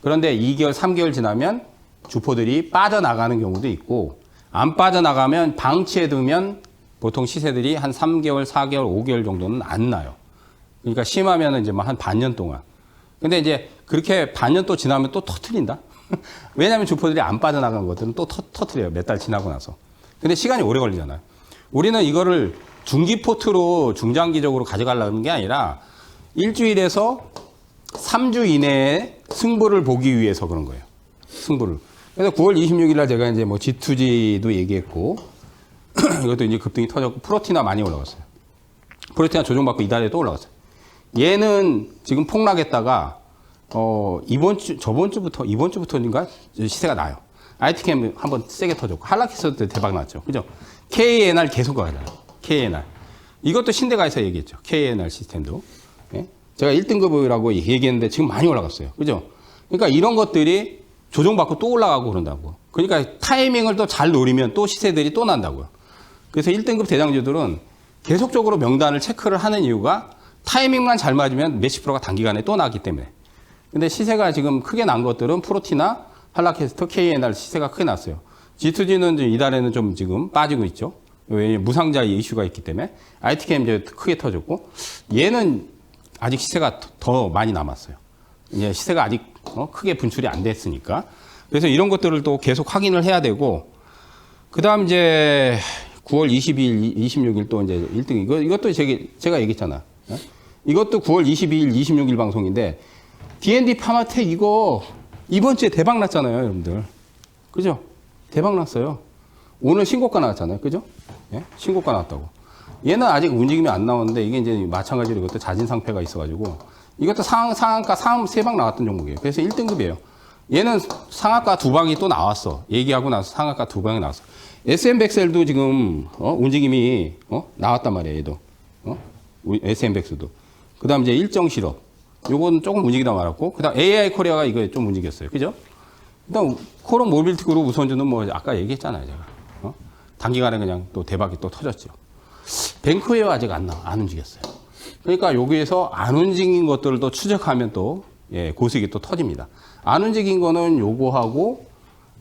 A: 그런데 2개월, 3개월 지나면 주포들이 빠져나가는 경우도 있고 안 빠져나가면 방치해두면 보통 시세들이 한 3개월, 4개월, 5개월 정도는 안 나요. 그러니까 심하면 이제 뭐 한 반년 동안. 근데 이제 그렇게 반년 또 지나면 또 터트린다? 왜냐하면 주포들이 안 빠져나간 것들은 또 터트려요. 몇 달 지나고 나서. 근데 시간이 오래 걸리잖아요. 우리는 이거를 중기 포트로 중장기적으로 가져가려는 게 아니라 일주일에서 3주 이내에 승부를 보기 위해서 그런 거예요. 승부를. 그래서 9월 26일 날 제가 이제 뭐 G2G도 얘기했고, 이것도 이제 급등이 터졌고, 프로티나 많이 올라갔어요. 프로티나 조정받고 이달에 또 올라갔어요. 얘는 지금 폭락했다가, 이번 주부터인가? 시세가 나요. IT캠 한번 세게 터졌고, 한라키스도 대박 났죠. 그죠? KNR 계속 가잖아요. KNR. 이것도 신대가에서 얘기했죠. KNR 시스템도. 예? 제가 1등급이라고 얘기했는데 지금 많이 올라갔어요. 그죠? 그러니까 이런 것들이 조정받고 또 올라가고 그런다고. 그러니까 타이밍을 또 잘 노리면 또 시세들이 또 난다고요. 그래서 1등급 대장주들은 계속적으로 명단을 체크를 하는 이유가 타이밍만 잘 맞으면 몇십 프로가 단기간에 또 나기 때문에. 근데 시세가 지금 크게 난 것들은 프로티나, 한라캐스터, KNR 시세가 크게 났어요. G2G는 이달에는 좀 지금 빠지고 있죠. 왜냐면 무상자 이슈가 있기 때문에. IT캠 이제 크게 터졌고, 얘는 아직 시세가 더 많이 남았어요. 이제 시세가 아직 크게 분출이 안 됐으니까. 그래서 이런 것들을 또 계속 확인을 해야 되고, 그 다음 이제 9월 22일, 26일 또 이제 1등, 이것도 제가 얘기했잖아. 이것도 9월 22일, 26일 방송인데, D&D 파마텍 이거 이번 주에 대박 났잖아요, 여러분들. 그죠? 대박 났어요. 오늘 신고가 나왔잖아요. 그죠? 예? 신고가 나왔다고. 얘는 아직 움직임이 안 나오는데, 이게 이제 마찬가지로 이것도 자진 상패가 있어가지고, 이것도 상한가 3방 나왔던 종목이에요. 그래서 1등급이에요. 얘는 상한가 2방이 또 나왔어. 얘기하고 나서 상한가 2방이 나왔어. SM백셀도 지금, 움직임이, 나왔단 말이에요, 얘도. SM백스도. 그 다음 이제 일정 실업. 요건 조금 움직이다 말았고, 그 다음 AI 코리아가 이거 좀 움직였어요. 그죠? 그 다음 코론 모빌티 그룹 우선주는 뭐 아까 얘기했잖아요, 제가. 단기간에 그냥 또 대박이 또 터졌죠. 뱅크웨어 아직 안 움직였어요. 그러니까 여기에서 안 움직인 것들을 또 추적하면 또, 예, 고수익이 또 터집니다. 안 움직인 거는 요거하고,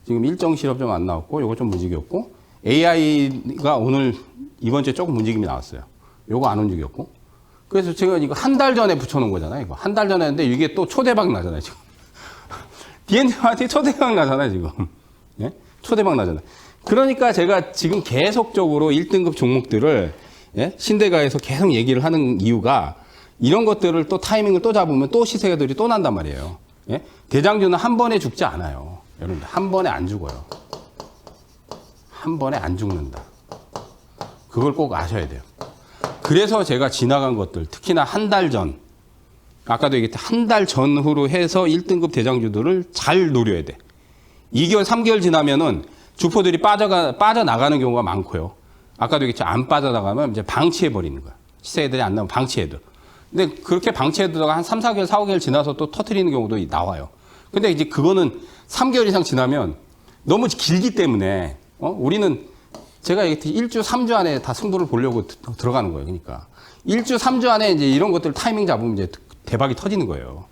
A: 지금 일정 실업 좀 안 나왔고, 요거 좀 움직였고, AI가 오늘, 이번 주에 조금 움직임이 나왔어요. 요거 안 움직였고. 그래서 제가 이거 한 달 전에 붙여놓은 거잖아요, 이거. 한 달 전에 했는데 이게 또 초대박 나잖아요, 지금. D&D한테 초대박 나잖아요, 지금. 예? 초대박 나잖아요. 그러니까 제가 지금 계속적으로 1등급 종목들을, 예? 신대가에서 계속 얘기를 하는 이유가 이런 것들을 또 타이밍을 또 잡으면 또 시세들이 또 난단 말이에요. 예? 대장주는 한 번에 죽지 않아요. 여러분들, 한 번에 안 죽어요. 한 번에 안 죽는다. 그걸 꼭 아셔야 돼요. 그래서 제가 지나간 것들, 특히나 한 달 전, 아까도 얘기했듯이 한 달 전후로 해서 1등급 대장주들을 잘 노려야 돼. 2개월, 3개월 지나면은 주포들이 빠져나가는 경우가 많고요. 아까도 얘기했죠. 안 빠져나가면 이제 방치해버리는 거야. 시세들이 안 나오면 방치해도. 근데 그렇게 방치해두다가 한 3, 4개월, 4, 5개월 지나서 또 터트리는 경우도 나와요. 근데 이제 그거는 3개월 이상 지나면 너무 길기 때문에, 우리는 제가 얘기했듯이 1주, 3주 안에 다 승부를 보려고 들어가는 거예요. 그러니까. 1주, 3주 안에 이제 이런 것들 타이밍 잡으면 이제 대박이 터지는 거예요.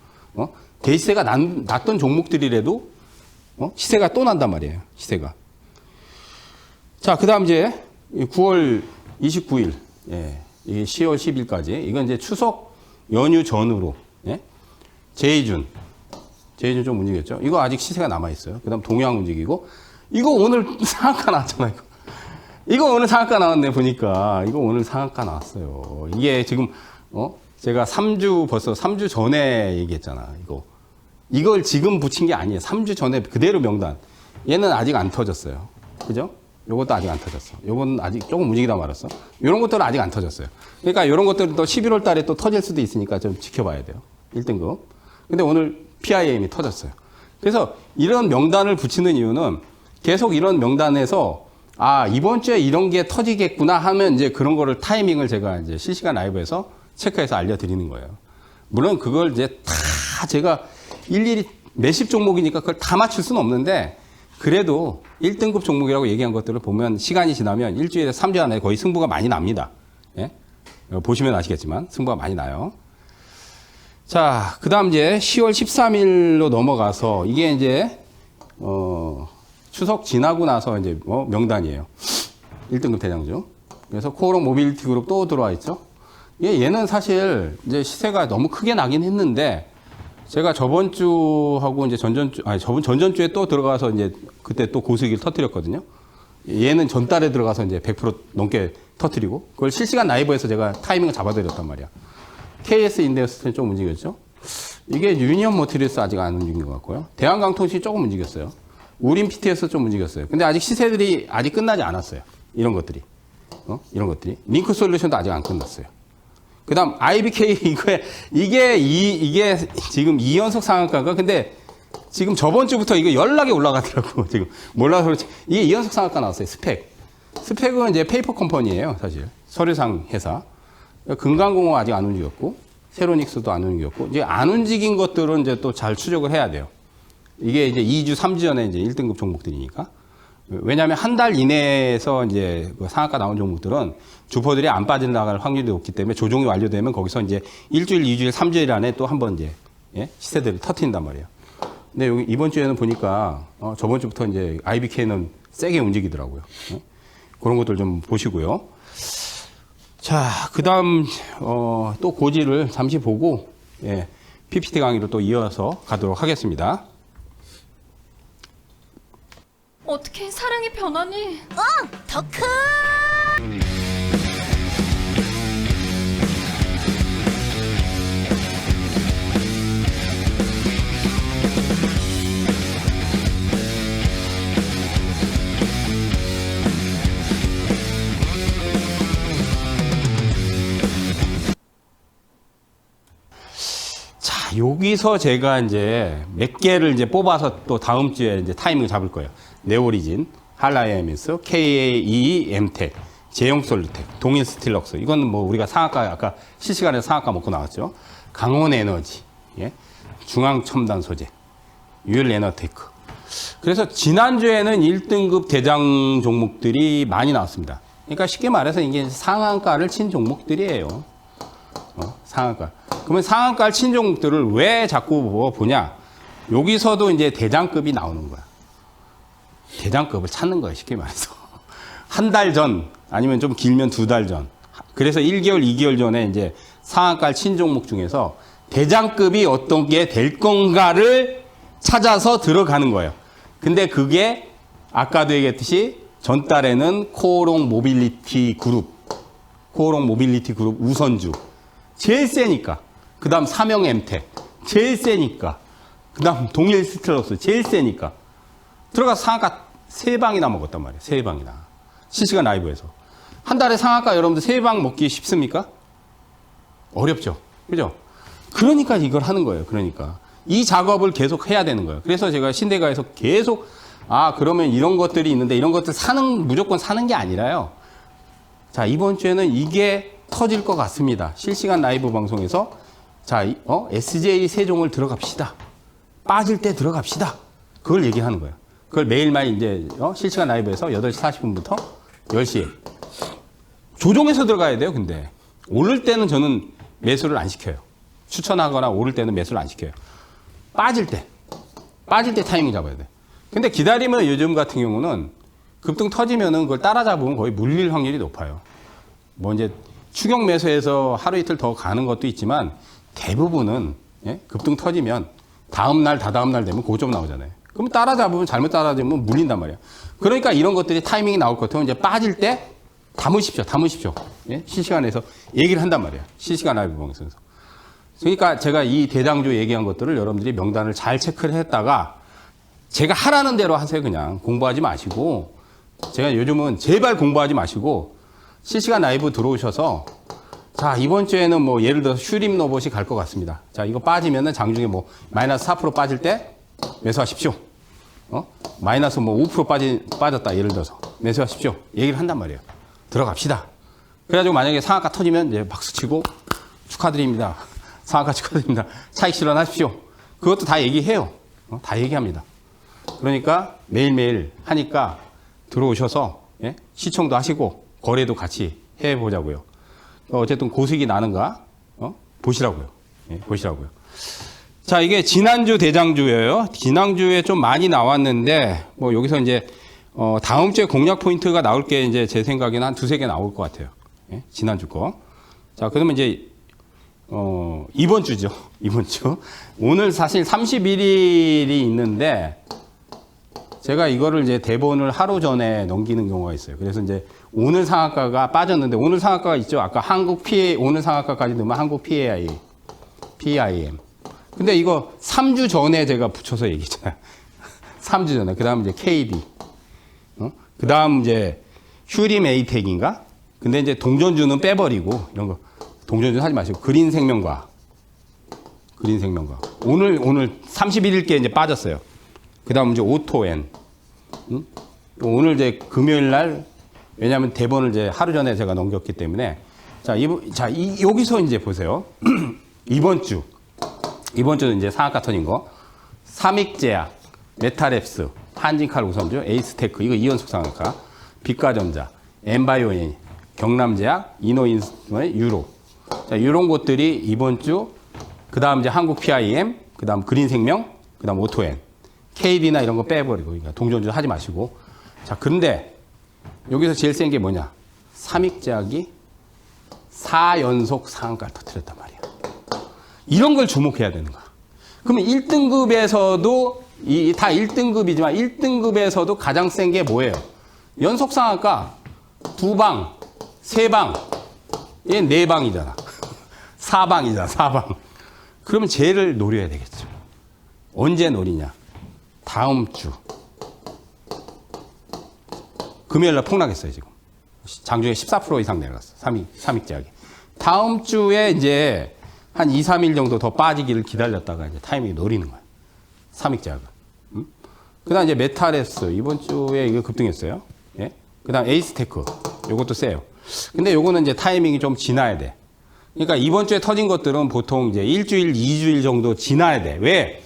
A: 대시세가 났던 종목들이라도, 시세가 또 난단 말이에요. 시세가. 자, 그 다음 이제 9월 29일, 예, 10월 10일까지. 이건 이제 추석 연휴 전후로, 예? 제이준 좀 움직였죠. 이거 아직 시세가 남아있어요. 그 다음 동양 움직이고. 이거 오늘 상한가 나왔잖아요. 이거 오늘 상한가 나왔네, 보니까. 이거 오늘 상한가 나왔어요. 이게 지금, 제가 벌써 3주 전에 얘기했잖아, 이거. 이걸 지금 붙인 게 아니에요. 3주 전에 그대로 명단. 얘는 아직 안 터졌어요. 그죠? 요것도 아직 안 터졌어. 요건 아직 조금 움직이다 말았어. 요런 것들은 아직 안 터졌어요. 그러니까 요런 것들은 또 11월 달에 또 터질 수도 있으니까 좀 지켜봐야 돼요. 1등급. 근데 오늘 PIM이 터졌어요. 그래서 이런 명단을 붙이는 이유는 계속 이런 명단에서 이번 주에 이런 게 터지겠구나 하면 이제 그런 거를 타이밍을 제가 이제 실시간 라이브에서 체크해서 알려드리는 거예요. 물론 그걸 이제 다 제가 일일이 몇십 종목이니까 그걸 다 맞출 수는 없는데 그래도 1등급 종목이라고 얘기한 것들을 보면 시간이 지나면 일주일에 3주 안에 거의 승부가 많이 납니다. 예? 보시면 아시겠지만 승부가 많이 나요. 자, 그 다음 이제 10월 13일로 넘어가서 이게 이제, 추석 지나고 나서 이제 명단이에요. 1등급 대장주. 그래서 코오롱 모빌리티 그룹 또 들어와 있죠. 얘는 사실 이제 시세가 너무 크게 나긴 했는데 제가 저번 주하고 이제 전전주에 또 들어가서 이제 그때 또 고수익을 터뜨렸거든요. 얘는 전달에 들어가서 이제 100% 넘게 터뜨리고 그걸 실시간 라이브에서 제가 타이밍을 잡아드렸단 말이야. KS 인덱스는 좀 움직였죠. 이게 유니언 모티리스 아직 안 움직인 것 같고요. 대한강통신이 조금 움직였어요. 우린 PTS 좀 움직였어요. 근데 아직 시세들이 아직 끝나지 않았어요. 이런 것들이. 이런 것들이. 링크 솔루션도 아직 안 끝났어요. 그 다음, IBK, 이게 지금 2연속 상한가가, 근데 지금 저번 주부터 이거 연락이 올라가더라고. 지금 몰라서 그렇지. 이게 2연속 상한가 나왔어요. 스펙은 이제 페이퍼 컴퍼니예요 사실. 서류상 회사. 금강공업 아직 안 움직였고, 세로닉스도 안 움직였고, 이제 안 움직인 것들은 이제 또 잘 추적을 해야 돼요. 이게 이제 2주, 3주 전에 이제 1등급 종목들이니까. 왜냐하면 한 달 이내에서 이제 상한가 나온 종목들은 주포들이 안 빠져나갈 확률이 높기 때문에 조정이 완료되면 거기서 이제 일주일, 2주일, 3주일 안에 또 한 번 이제 시세들을 터트린단 말이에요. 근데 여기 이번 주에는 보니까 저번 주부터 이제 IBK는 세게 움직이더라고요. 그런 것들 좀 보시고요. 자, 그 다음, 또 고지를 잠시 보고, PPT 강의로 또 이어서 가도록 하겠습니다.
E: 어떻게 사랑이 변하니?
D: 더 큰!
A: 자, 여기서 제가 이제 몇 개를 이제 뽑아서 또 다음 주에 이제 타이밍을 잡을 거예요. 네오리진, 한라이엠스, KAE, 엠텍, 제용솔루텍, 동일스틸럭스. 이건 뭐 우리가 상한가, 아까 실시간에 상한가 먹고 나왔죠. 강원에너지, 중앙첨단소재, 유일에너테크. 그래서 지난주에는 1등급 대장 종목들이 많이 나왔습니다. 그러니까 쉽게 말해서 이게 상한가를 친 종목들이에요. 상한가. 그러면 상한가를 친 종목들을 왜 자꾸 보냐? 여기서도 이제 대장급이 나오는 거야. 대장급을 찾는 거예요, 쉽게 말해서. 한 달 전, 아니면 좀 길면 2달 전. 그래서 1개월, 2개월 전에 이제 상한가를 친 종목 중에서 대장급이 어떤 게 될 건가를 찾아서 들어가는 거예요. 근데 그게 아까도 얘기했듯이 전달에는 코오롱 모빌리티 그룹 우선주. 제일 세니까. 그 다음 삼형 엠텍. 제일 세니까. 그 다음 동일 스틸러스. 제일 세니까. 들어가서 상한가 3방이나 먹었단 말이에요. 3방이나. 실시간 라이브에서. 한 달에 상한가 여러분들 3방 먹기 쉽습니까? 어렵죠. 그죠? 그러니까 이걸 하는 거예요. 그러니까. 이 작업을 계속 해야 되는 거예요. 그래서 제가 신대가에서 계속, 그러면 이런 것들이 있는데 이런 것들 무조건 사는 게 아니라요. 자, 이번 주에는 이게 터질 것 같습니다. 실시간 라이브 방송에서. 자, SJ 세종을 들어갑시다. 빠질 때 들어갑시다. 그걸 얘기하는 거예요. 그걸 매일매일 이제 실시간 라이브에서 8시 40분부터 10시에 조종해서 들어가야 돼요. 근데 오를 때는 저는 매수를 안 시켜요. 추천하거나 오를 때는 매수를 안 시켜요. 빠질 때 타이밍 잡아야 돼. 근데 기다리면 요즘 같은 경우는 급등 터지면은 그걸 따라잡으면 거의 물릴 확률이 높아요. 뭐 이제 추격 매수해서 하루 이틀 더 가는 것도 있지만 대부분은 급등 터지면 다음날, 다다음날 되면 고점 나오잖아요. 그럼 잘못 따라잡으면 물린단 말이야. 그러니까 이런 것들이 타이밍이 나올 것 같으면 이제 빠질 때 담으십시오. 실시간에서 얘기를 한단 말이야. 실시간 라이브 방송에서. 그러니까 제가 이 대장주 얘기한 것들을 여러분들이 명단을 잘 체크를 했다가 제가 하라는 대로 하세요. 그냥 공부하지 마시고. 제가 요즘은 제발 공부하지 마시고 실시간 라이브 들어오셔서 자, 이번 주에는 뭐 예를 들어서 슈림 로봇이 갈 것 같습니다. 자, 이거 빠지면은 장중에 뭐 마이너스 4% 빠질 때 매수하십시오. 마이너스 뭐 5% 빠졌다. 예를 들어서 매수하십시오. 얘기를 한단 말이에요. 들어갑시다. 그래가지고 만약에 상한가 터지면 이제 박수 치고 축하드립니다. 상한가 축하드립니다. 차익 실현하십시오. 그것도 다 얘기해요. 다 얘기합니다. 그러니까 매일매일 하니까 들어오셔서 시청도 하시고 거래도 같이 해보자고요. 어쨌든 고수익이 나는가 보시라고요. 보시라고요. 자, 이게 지난주 대장주예요. 지난주에 좀 많이 나왔는데 뭐 여기서 이제 다음 주에 공략 포인트가 나올 게 이제 제 생각에는 한 두세 개 나올 것 같아요. 예? 지난주 거. 자, 그러면 이제, 이번 주죠. 이번 주. 오늘 사실 31일이 있는데, 제가 이거를 이제 대본을 하루 전에 넘기는 경우가 있어요. 그래서 이제 오늘 상한가가 빠졌는데, 오늘 상한가가 있죠. 아까 한국 오늘 상한가까지 넣으면 한국 PIM. 근데 이거 3주 전에 제가 붙여서 얘기했잖아요. 3주 전에. 그 다음 이제 KD. 그 다음 이제 휴림 에이텍인가? 근데 이제 동전주는 빼버리고, 이런 거. 동전주 하지 마시고, 그린생명과. 오늘 31일께 이제 빠졌어요. 그 다음 이제 오토엔. 오늘 이제 금요일 날, 왜냐하면 대본을 이제 하루 전에 제가 넘겼기 때문에. 여기서 이제 보세요. 이번 주는 이제 상한가 터진 거. 삼익제약, 메타랩스, 한진칼 우선주, 에이스테크, 이거 2연속 상한가. 빛가전자, 엠바이오인, 경남제약, 이노인스의 유로. 자, 이런 것들이 이번 주, 그 다음 이제 한국 PIM, 그 다음 그린생명, 그 다음 오토엔, KD나 이런 거 빼버리고, 그러니까 동전주 하지 마시고. 자, 근데 여기서 제일 센 게 뭐냐? 삼익제약이 4연속 상한가를 터뜨렸단 말이야. 이런 걸 주목해야 되는 거야. 그러면 1등급에서도, 다 1등급이지만 1등급에서도 가장 센 게 뭐예요? 연속 상한가 2방, 3방, 얘 4방이잖아. 4방이잖아, 4방. 그러면 쟤를 노려야 되겠죠. 언제 노리냐? 다음 주. 금요일날 폭락했어요, 지금. 장중에 14% 이상 내려갔어. 삼익제약이. 다음 주에 이제 한 2, 3일 정도 더 빠지기를 기다렸다가 이제 타이밍이 노리는 거야. 삼익제약은. 그 다음 이제 메타레스. 이번 주에 이거 급등했어요. 예? 그 다음 에이스테크. 요것도 세요. 근데 요거는 이제 타이밍이 좀 지나야 돼. 그러니까 이번 주에 터진 것들은 보통 이제 1주일, 2주일 정도 지나야 돼. 왜?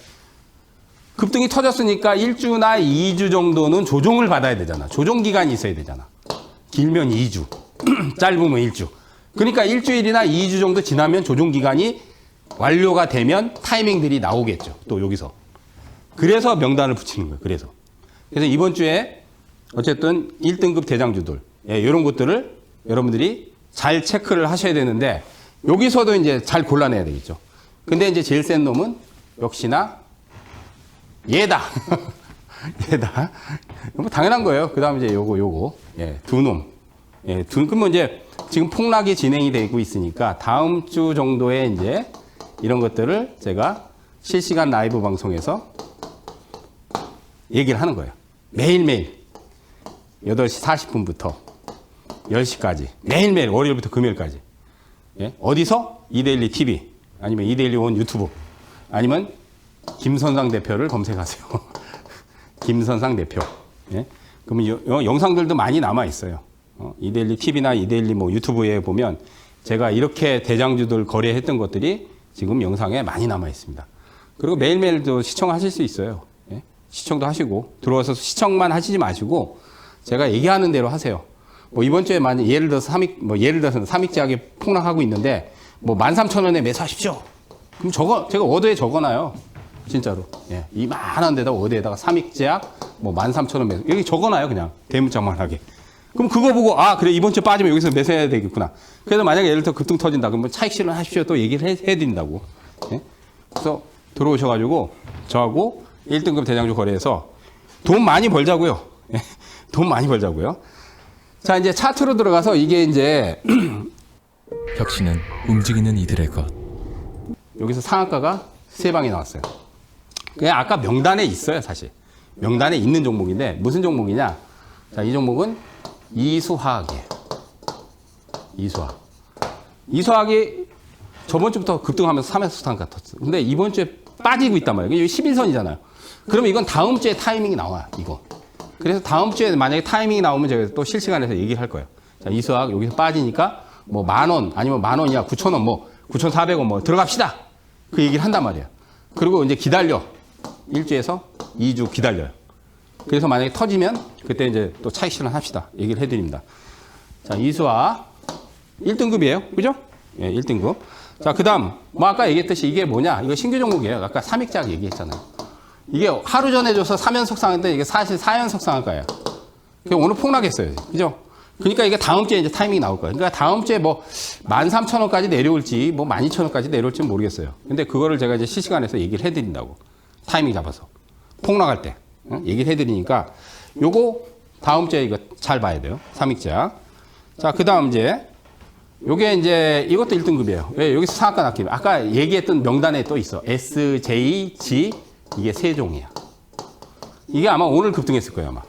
A: 급등이 터졌으니까 1주나 2주 정도는 조정을 받아야 되잖아. 조정 기간이 있어야 되잖아. 길면 2주, 짧으면 1주. 그러니까 1주일이나 2주 정도 지나면 조정 기간이 완료가 되면 타이밍들이 나오겠죠. 또 여기서. 그래서 명단을 붙이는 거예요. 그래서 이번 주에 어쨌든 1등급 대장주들, 예, 이런 것들을 여러분들이 잘 체크를 하셔야 되는데, 여기서도 이제 잘 골라내야 되겠죠. 근데 이제 제일 센 놈은 역시나 얘다. 얘다. 뭐 당연한 거예요. 그 다음 이제 요거. 예, 두 놈. 예, 그러면 이제 지금 폭락이 진행이 되고 있으니까 다음 주 정도에 이제 이런 것들을 제가 실시간 라이브 방송에서 얘기를 하는 거예요. 매일매일 8시 40분부터 10시까지 매일매일 월요일부터 금요일까지. 예? 어디서? 이데일리 TV 아니면 이데일리 온 유튜브 아니면 김선상 대표를 검색하세요. 김선상 대표. 예? 그러면 영상들도 많이 남아 있어요. 이데일리 TV나 이데일리 뭐 유튜브에 보면 제가 이렇게 대장주들 거래했던 것들이 지금 영상에 많이 남아 있습니다. 그리고 매일매일도 시청하실 수 있어요. 예? 시청도 하시고 들어와서 시청만 하시지 마시고 제가 얘기하는 대로 하세요. 뭐 이번 주에 만약 예를 들어서 삼익제약이 폭락하고 있는데 뭐 13,000원에 매수하십시오. 그럼 제가 워드에 적어놔요. 진짜로. 예. 이만한 데다가 워드에다가 삼익제약 뭐 13,000원 매수. 여기 적어놔요. 그냥 대문짝만하게. 그럼 그거 보고 그래 이번 주 빠지면 여기서 매수해야 되겠구나. 그래서 만약에 예를 들어 급등 터진다. 그러면 차익 실현하십시오. 또 얘기를 해드린다고. 예? 그래서 들어오셔가지고 저하고 1등급 대장주 거래해서 돈 많이 벌자고요. 예? 돈 많이 벌자고요. 자, 이제 차트로 들어가서 이게 이제
F: 혁신은 움직이는 이들의 것.
A: 여기서 상한가가 3방이 나왔어요. 그냥 아까 명단에 있어요, 사실. 명단에 있는 종목인데 무슨 종목이냐? 자, 이 종목은 이수화학이에요. 이수화학이 저번 주부터 급등하면서 3에서 상한가 떴어요. 근데 이번 주에 빠지고 있단 말이에요. 이게 11선이잖아요. 그러면 이건 다음 주에 타이밍이 나와요, 이거. 그래서 다음 주에 만약에 타이밍이 나오면 제가 또 실시간에서 얘기를 할 거예요. 자, 이수화학 여기서 빠지니까 뭐 10,000원 아니면 10,000원이야 9,000원 뭐 9,400원 뭐 들어갑시다. 그 얘기를 한단 말이에요. 그리고 이제 기다려. 1주에서 2주 기다려요. 그래서 만약에 터지면 그때 이제 또 차익 실현 합시다. 얘기를 해드립니다. 자, 이수화학 1등급이에요. 그죠? 예, 1등급. 자, 그 다음 뭐 아까 얘기했듯이 이게 뭐냐? 이거 신규 종목이에요. 아까 삼익제약 얘기했잖아요. 이게 하루 전에 줘서 3연속 상한데 이게 사실 4연속 상한가예요. 오늘 폭락했어요. 그죠? 그러니까 이게 다음 주에 이제 타이밍이 나올 거예요. 그러니까 다음 주에 뭐 13,000원까지 내려올지 뭐 12,000원까지 내려올지는 모르겠어요. 근데 그거를 제가 이제 실시간에서 얘기를 해드린다고. 타이밍 잡아서. 폭락할 때. 얘기를 해드리니까 요거 다음 주에 이거 잘 봐야 돼요. 삼익제약. 자, 그 다음 이제 요게 이제 이것도 1등급이에요. 왜? 여기서 상한가 낚임. 아까 얘기했던 명단에 또 있어. S, J, G 이게 세 종이야. 이게 아마 오늘 급등했을 거예요. 아마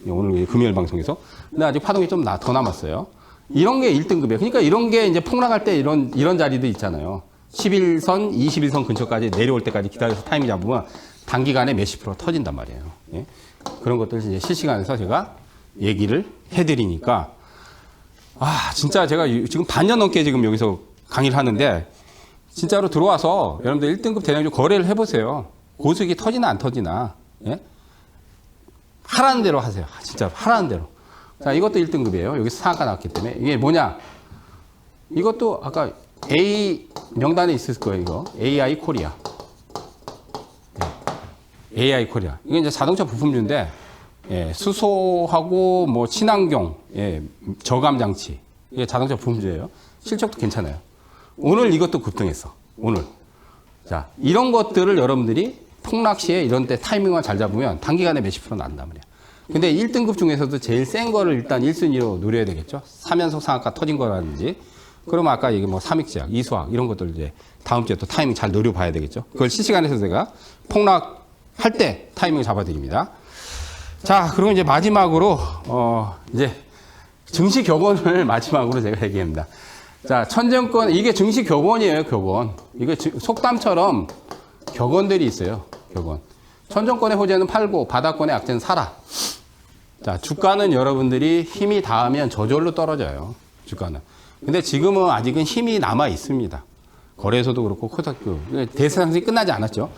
A: 오늘 금요일 방송에서. 근데 아직 파동이 좀 더 남았어요. 이런 게 1등급이에요. 그러니까 이런 게 이제 폭락할 때 이런 자리도 있잖아요. 11선, 21선 근처까지 내려올 때까지 기다려서 타이밍 잡으면 단기간에 몇십 프로 터진단 말이에요. 예? 그런 것들 이제 실시간에서 제가 얘기를 해드리니까 진짜 제가 지금 반년 넘게 지금 여기서 강의를 하는데 진짜로 들어와서 여러분들 1등급 대량주 거래를 해보세요. 고수익이 터지나 안 터지나. 예? 하라는 대로 하세요. 진짜 하라는 대로. 자, 이것도 1등급이에요. 여기서 상한가 나왔기 때문에. 이게 뭐냐? 이것도 아까 A 명단에 있을 거예요. 이거 AI 코리아. AI 코리아. 이게 이제 자동차 부품주인데 수소하고 뭐 친환경, 저감 장치. 이게 자동차 부품주예요. 실적도 괜찮아요. 오늘 이것도 급등했어. 오늘. 자, 이런 것들을 여러분들이 폭락 시에 이런 때 타이밍만 잘 잡으면 단기간에 몇십 프로 난단 말이야. 근데 1등급 중에서도 제일 센 거를 일단 1순위로 노려야 되겠죠. 3연속 상한가 터진 거라든지. 그러면 아까 얘기 뭐 삼익제약, 이수학 이런 것들 이제 다음 주에 또 타이밍 잘 노려봐야 되겠죠. 그걸 실시간에서 제가 폭락할 때 타이밍을 잡아드립니다. 자, 그리고 이제 마지막으로 이제 증시 격언을 마지막으로 제가 얘기합니다. 자, 천정권 이게 증시 격언이에요, 격언. 이게 속담처럼 격언들이 있어요. 격언. 천정권의 호재는 팔고 바닥권의 악재는 사라. 자, 주가는 여러분들이 힘이 닿으면 저절로 떨어져요. 주가는. 근데 지금은 아직은 힘이 남아 있습니다. 거래소도 그렇고 코스닥도 대상이 끝나지 않았죠.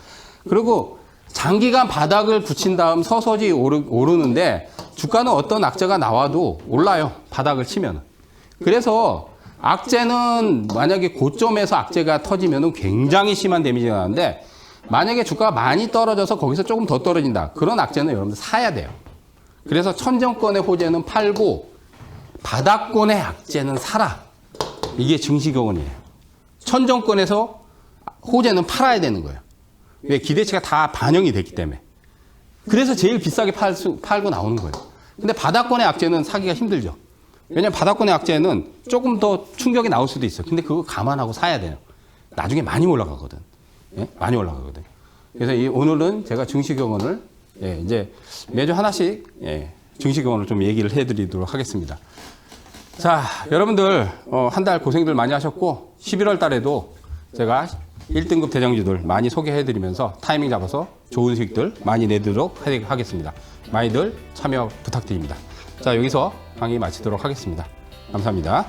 A: 그리고 장기간 바닥을 붙인 다음 서서히 오르는데 주가는 어떤 악재가 나와도 올라요. 바닥을 치면. 그래서 악재는 만약에 고점에서 악재가 터지면 굉장히 심한 데미지가 나는데 만약에 주가가 많이 떨어져서 거기서 조금 더 떨어진다. 그런 악재는 여러분들 사야 돼요. 그래서 천정권의 호재는 팔고 바닥권의 악재는 사라. 이게 증시격언이에요. 천정권에서 호재는 팔아야 되는 거예요. 왜? 기대치가 다 반영이 됐기 때문에. 그래서 제일 비싸게 팔고 나오는 거예요. 근데 바닥권의 악재는 사기가 힘들죠. 왜냐면 바닥권의 악재는 조금 더 충격이 나올 수도 있어요. 근데 그거 감안하고 사야 돼요. 나중에 많이 올라가거든. 예? 많이 올라가거든. 그래서 오늘은 제가 증시격언을 이제 매주 하나씩 증시격언을 좀 얘기를 해드리도록 하겠습니다. 자, 여러분들 한 달 고생들 많이 하셨고 11월 달에도 제가 1등급 대장주들 많이 소개해드리면서 타이밍 잡아서 좋은 수익들 많이 내도록 하겠습니다. 많이들 참여 부탁드립니다. 자, 여기서 강의 마치도록 하겠습니다. 감사합니다.